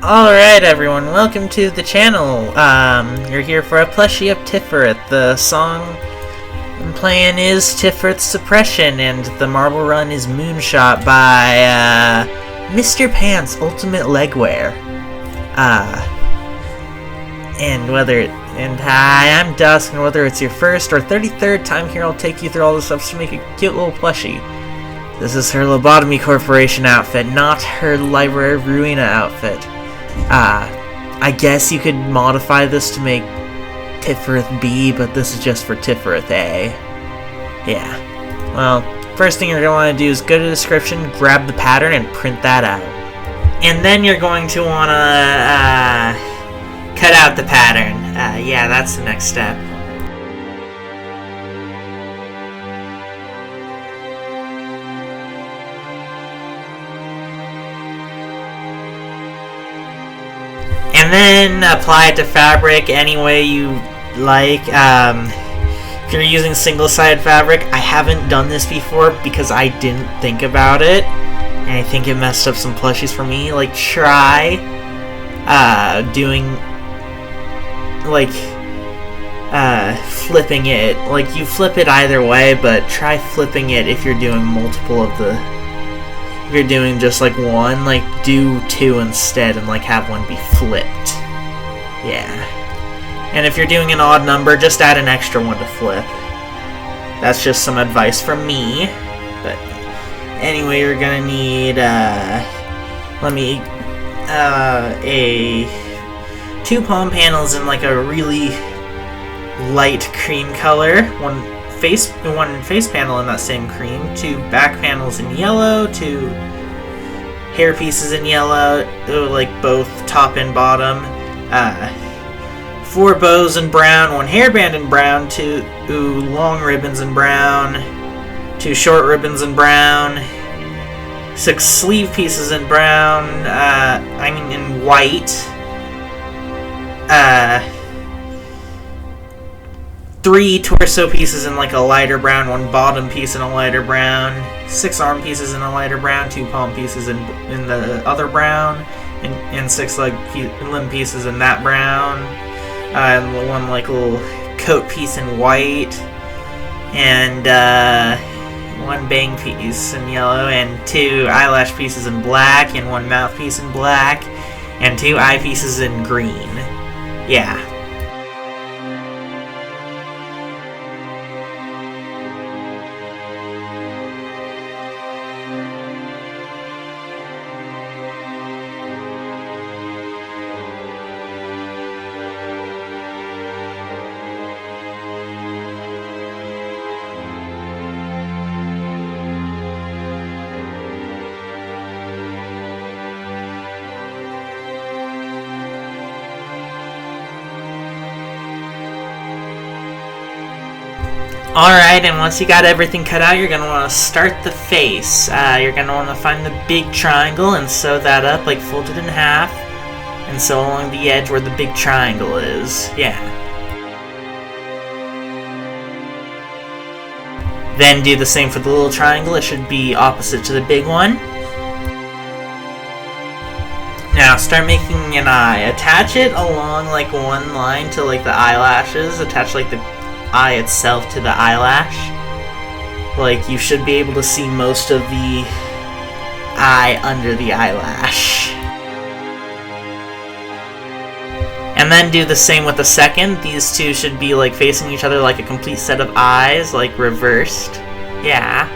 Alright everyone, welcome to the channel. You're here for a plushie of Tiphereth. The song I'm playing is Tiphereth's Suppression, and the marble run is Moonshot by Mr. Pants Ultimate Legwear. Hi, I'm Dusk, and whether it's your first or 33rd time here, I'll take you through all the steps to make a cute little plushie. This is her Lobotomy Corporation outfit, not her Libraryofruina outfit. I guess you could modify this to make Tiphereth B, but this is just for Tiphereth A. Yeah. Well, first thing you're going to want to do is go to the description, grab the pattern, and print that out. And then you're going to want to, cut out the pattern. Yeah, that's the next step. And then apply it to fabric any way you like. If you're using single-sided fabric, I haven't done this before because I didn't think about it, and I think it messed up some plushies for me. Like, try doing, like, flipping it. Like, you flip it either way, but try flipping it if you're doing multiple of the... If you're doing just like one, like do two instead and like have one be flipped. Yeah. And if you're doing an odd number, just add an extra one to flip. That's just some advice from me. But anyway, you're gonna need two palm panels in like a really light cream color. One face panel in that same cream, two back panels in yellow, two hair pieces in yellow, like both top and bottom, 4 bows in brown, 1 hairband in brown, 2 long ribbons in brown, 2 short ribbons in brown, 6 sleeve pieces in brown, in white, 3 torso pieces in like a lighter brown, 1 bottom piece in a lighter brown, 6 arm pieces in a lighter brown, 2 palm pieces in the other brown, and 6 limb pieces in that brown, and 1 like little coat piece in white, and 1 bang piece in yellow, and 2 eyelash pieces in black, and 1 mouth piece in black, and 2 eye pieces in green. Yeah. Alright, and once you got everything cut out, you're going to want to start the face. You're going to want to find the big triangle and sew that up, like fold it in half, and sew along the edge where the big triangle is. Yeah. Then do the same for the little triangle. It should be opposite to the big one. Now start making an eye. Attach it along like one line to like the eyelashes. Attach like the eye itself to the eyelash. Like, you should be able to see most of the eye under the eyelash. And then do the same with the second. These two should be like facing each other like a complete set of eyes, like reversed. Yeah.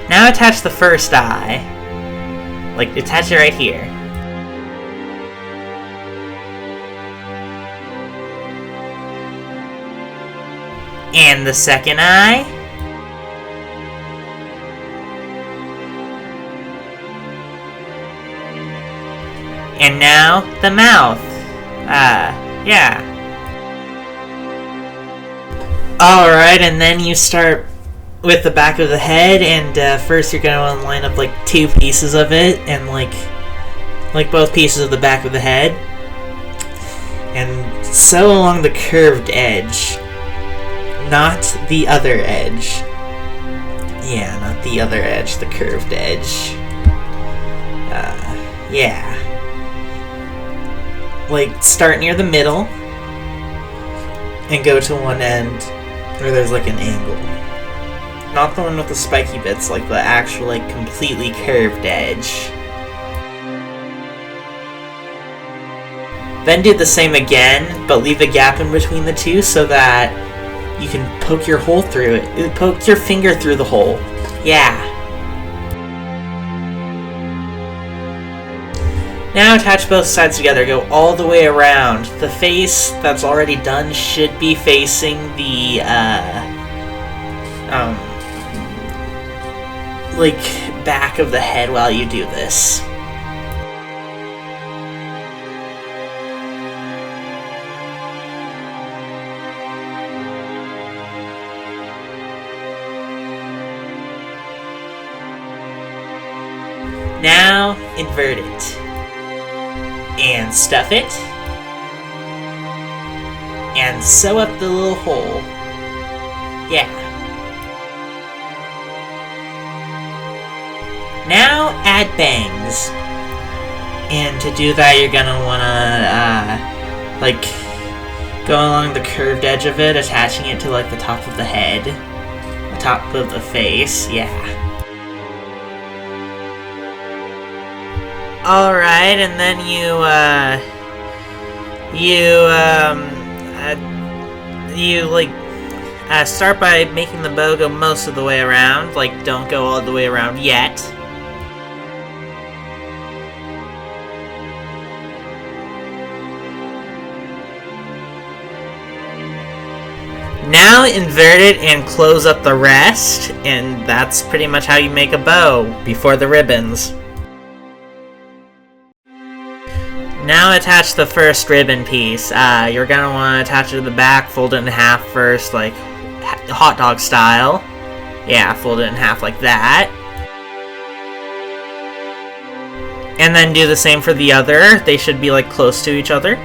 Now attach the first eye. Like, attach it right here. And the second eye. And now the mouth. Yeah. Alright, and then you start with the back of the head, and first you're going to want to line up like 2 pieces of it, and like both pieces of the back of the head. And sew along the curved edge. Not the other edge. Yeah, not the other edge, the curved edge. Yeah. Like, start near the middle and go to one end where there's like an angle. Not the one with the spiky bits, like the actual, like, completely curved edge. Then do the same again, but leave a gap in between the two so that you can poke your hole through it. Poke your finger through the hole. Yeah. Now attach both sides together. Go all the way around. The face that's already done should be facing the, like, back of the head while you do this. Now, invert it. And stuff it. And sew up the little hole. Yeah. Now, add bangs. And to do that, you're gonna wanna, like, go along the curved edge of it, attaching it to, like, the top of the head. The top of the face, yeah. Alright, and then start by making the bow go most of the way around. Like, don't go all the way around yet. Now invert it and close up the rest, and that's pretty much how you make a bow before the ribbons. Now attach the first ribbon piece. You're gonna want to attach it to the back, fold it in half first, like hot dog style. Yeah, fold it in half like that. And then do the same for the other. They should be like close to each other.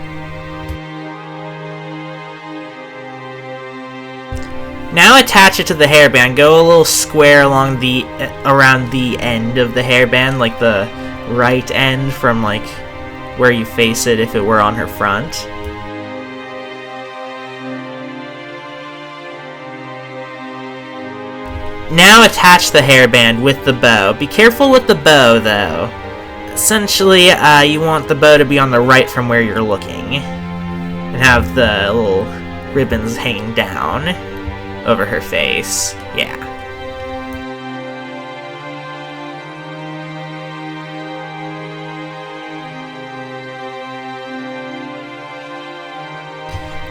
Now attach it to the hairband. Go a little square along around the end of the hairband, like the right end from like where you face it if it were on her front. Now attach the hairband with the bow. Be careful with the bow though. Essentially, you want the bow to be on the right from where you're looking. And have the little ribbons hanging down over her face. Yeah.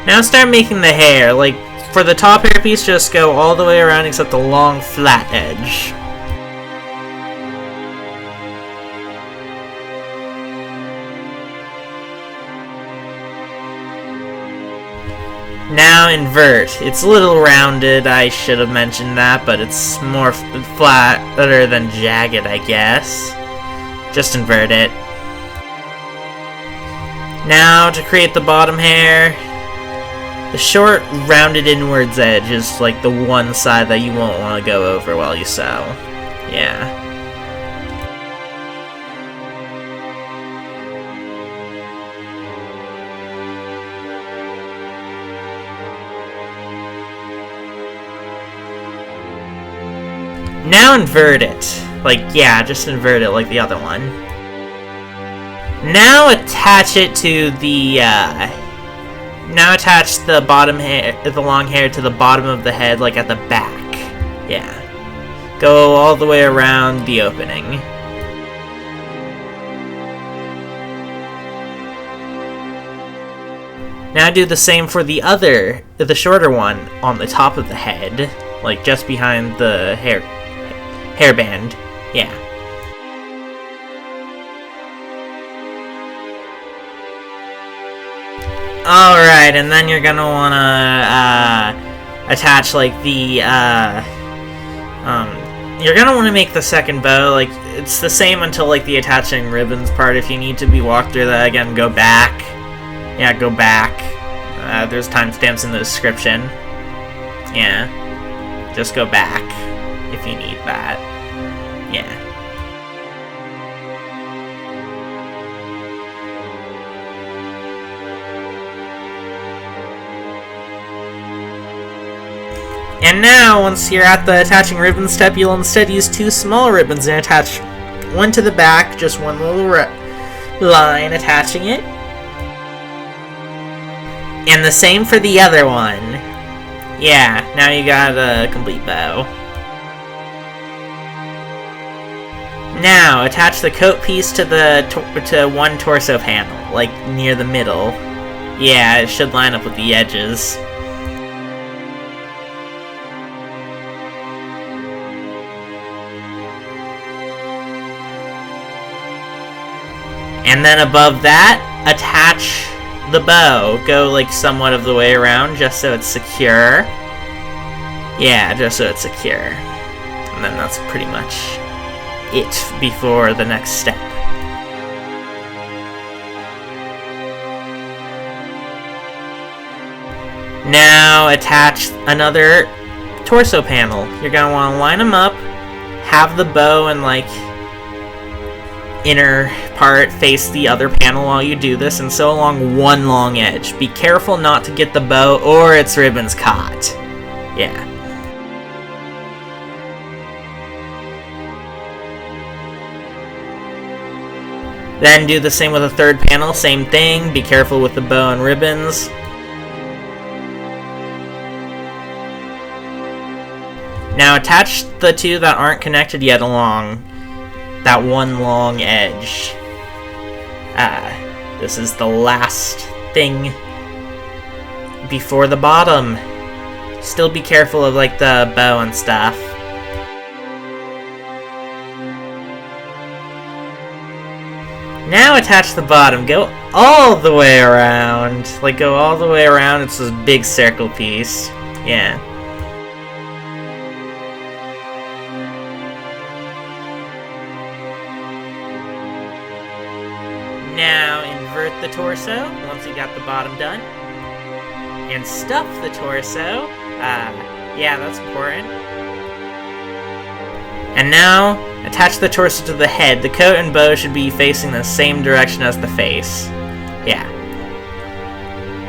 Now start making the hair. Like, for the top hairpiece, just go all the way around except the long, flat edge. Now invert. It's a little rounded, I should have mentioned that, but it's more flatter than jagged, I guess. Just invert it. Now, to create the bottom hair, the short, rounded inwards edge is like the one side that you won't want to go over while you sew. Yeah. Now invert it. Like, yeah, just invert it like the other one. Now attach it to the, now attach the bottom hair, the long hair to the bottom of the head, like at the back. Yeah. Go all the way around the opening. Now do the same for the shorter one on the top of the head, like just behind the hairband. Yeah. Alright, and then you're gonna wanna attach like the you're gonna wanna make the second bow, like it's the same until like the attaching ribbons part. If you need to be walked through that again, go back. Yeah, go back. There's timestamps in the description. Yeah. Just go back if you need that. Yeah. And now, once you're at the attaching ribbon step, you'll instead use 2 small ribbons and attach one to the back, just one little line attaching it. And the same for the other one. Yeah, now you got a complete bow. Now, attach the coat piece to to one torso panel, like near the middle. Yeah, it should line up with the edges. And then above that, attach the bow. Go like somewhat of the way around, just so it's secure. Yeah, just so it's secure. And then that's pretty much it before the next step. Now attach another torso panel. You're going to want to line them up, have the bow and like inner part face the other panel while you do this, and sew along one long edge. Be careful not to get the bow or its ribbons caught. Yeah. Then do the same with a third panel, same thing. Be careful with the bow and ribbons. Now attach the 2 that aren't connected yet along that one long edge. This is the last thing before the bottom. Still be careful of like the bow and stuff. Now attach the bottom. Go all the way around. Like go all the way around. It's this big circle piece. Yeah. Now invert the torso once you got the bottom done. And stuff the torso. Yeah, that's important. And now attach the torso to the head. The coat and bow should be facing the same direction as the face. Yeah.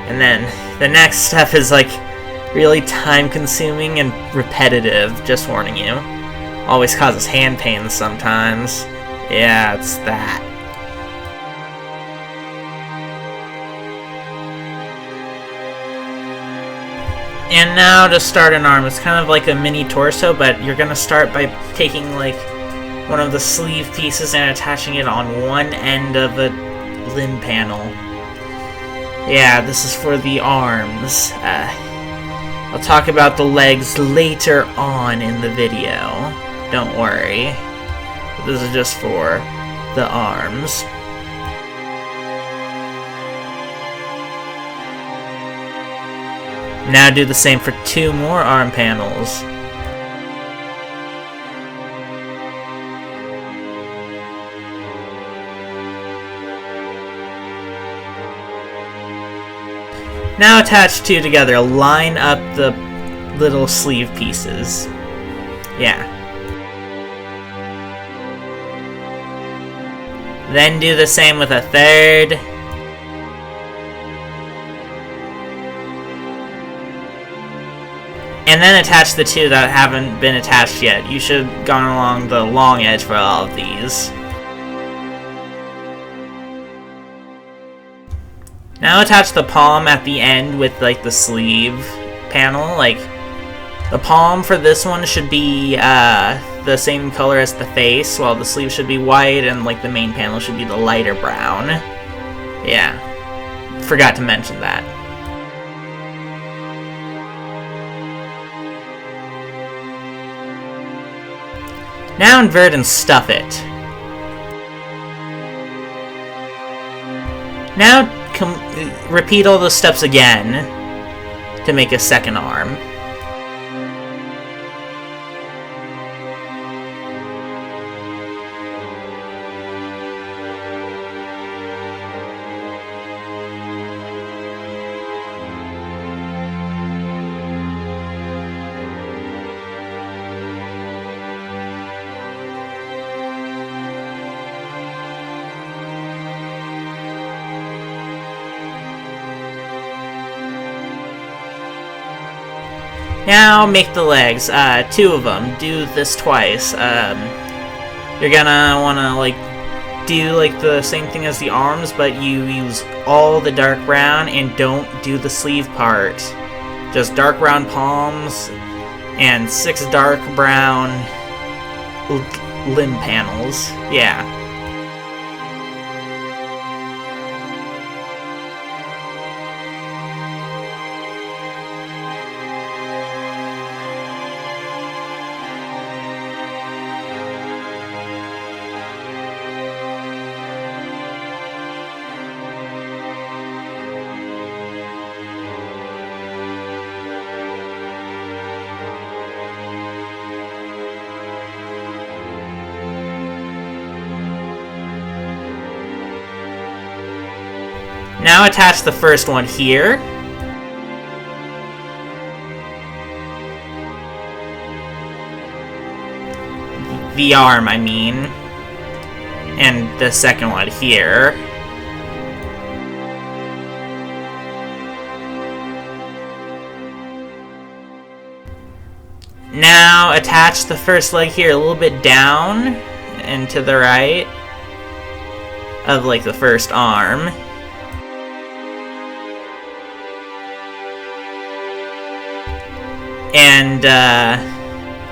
And then the next step is like really time consuming and repetitive, just warning you. Always causes hand pains sometimes. Yeah, it's that. And now to start an arm, it's kind of like a mini torso, but you're gonna start by taking like one of the sleeve pieces and attaching it on one end of a limb panel. Yeah, this is for the arms. I'll talk about the legs later on in the video. Don't worry. This is just for the arms. Now do the same for 2 more arm panels. Now attach 2 together. Line up the little sleeve pieces. Yeah. Then do the same with a third. And then attach the 2 that haven't been attached yet. You should have gone along the long edge for all of these. Now attach the palm at the end with like the sleeve panel. Like the palm for this one should be the same color as the face, while the sleeve should be white and like the main panel should be the lighter brown. Yeah, forgot to mention that. Now invert and stuff it. Now repeat all those steps again to make a second arm. Now make the legs, 2 of them. Do this twice. You're gonna wanna like do like the same thing as the arms, but you use all the dark brown and don't do the sleeve part. Just dark brown palms and 6 dark brown limb panels. Yeah. Now attach the first one here. The arm, I mean. And the second one here. Now attach the first leg here a little bit down and to the right of like the first arm. And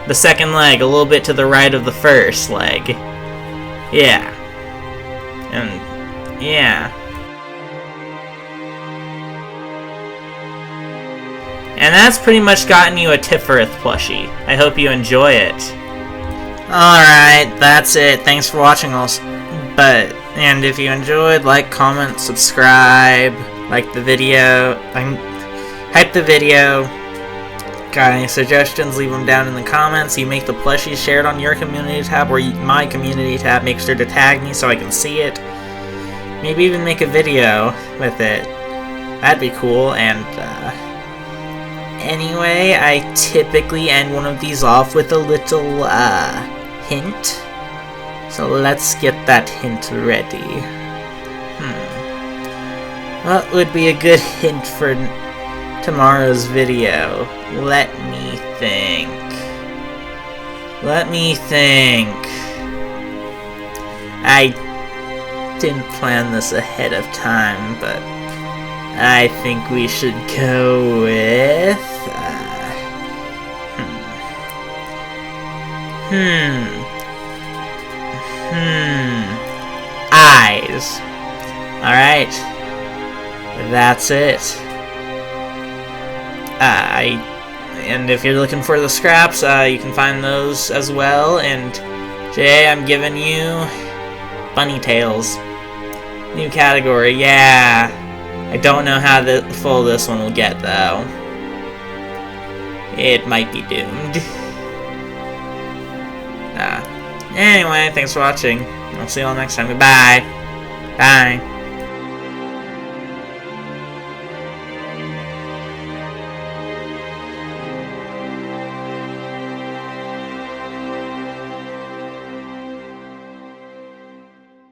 the second leg a little bit to the right of the first leg. Yeah. And yeah. And that's pretty much gotten you a Tiphereth plushie. I hope you enjoy it. Alright, that's it. Thanks for watching and if you enjoyed, like, comment, subscribe, like the video, hype the video. Got any suggestions, leave them down in the comments. You make the plushies, share it on your community tab or my community tab. Make sure to tag me so I can see it. Maybe even make a video with it. That'd be cool. And anyway, I typically end one of these off with a little hint. So let's get that hint ready. What would be a good hint for tomorrow's video? Let me think. I didn't plan this ahead of time, but I think we should go with eyes. Alright. That's it. And if you're looking for the scraps, you can find those as well. And Jay, I'm giving you bunny tails. New category, yeah. I don't know how full this one will get though. It might be doomed. Anyway, thanks for watching. I'll see you all next time. Goodbye. Bye.